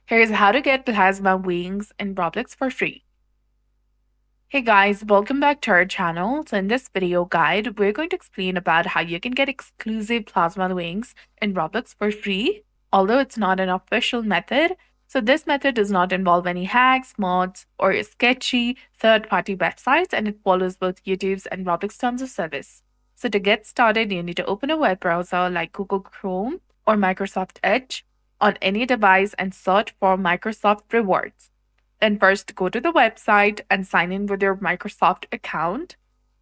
Here's how to get plasma wings in Roblox for free. Hey guys, welcome back to our channel. So in this video guide, we're going to explain about how you can get exclusive plasma wings in Roblox for free, although it's not an official method. So this method does not involve any hacks, mods, or sketchy third-party websites, and it follows both YouTube's and Roblox terms of service. So to get started, you need to open a web browser like Google Chrome or Microsoft Edge on any device and search for Microsoft Rewards. Then first go to the website and sign in with your Microsoft account.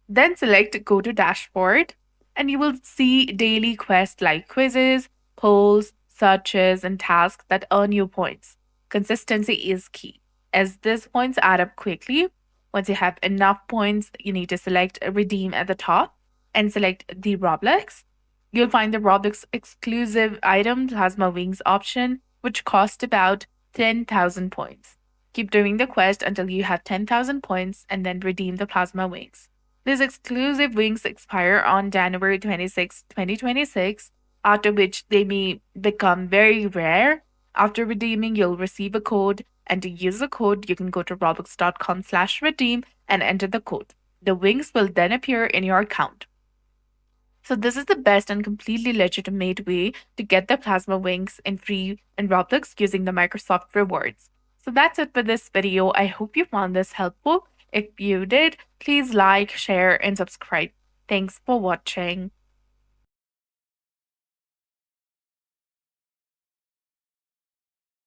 Then select Go to Dashboard, and you will see daily quests like quizzes, polls, searches, and tasks that earn you points. Consistency is key, as these points add up quickly. Once you have enough points, you need to select Redeem at the top and select the Roblox. You'll find the Roblox exclusive item Plasma Wings option, which costs about 10,000 points. Keep doing the quest until you have 10,000 points and then redeem the plasma wings. These exclusive wings expire on January 26, 2026, after which they may become very rare. After redeeming, you'll receive a code, and to use the code, you can go to roblox.com/redeem and enter the code. The wings will then appear in your account. So this is the best and completely legitimate way to get the plasma wings in free in Roblox using the Microsoft rewards. So that's it for this video. I hope you found this helpful. If you did, please like, share, and subscribe. Thanks for watching.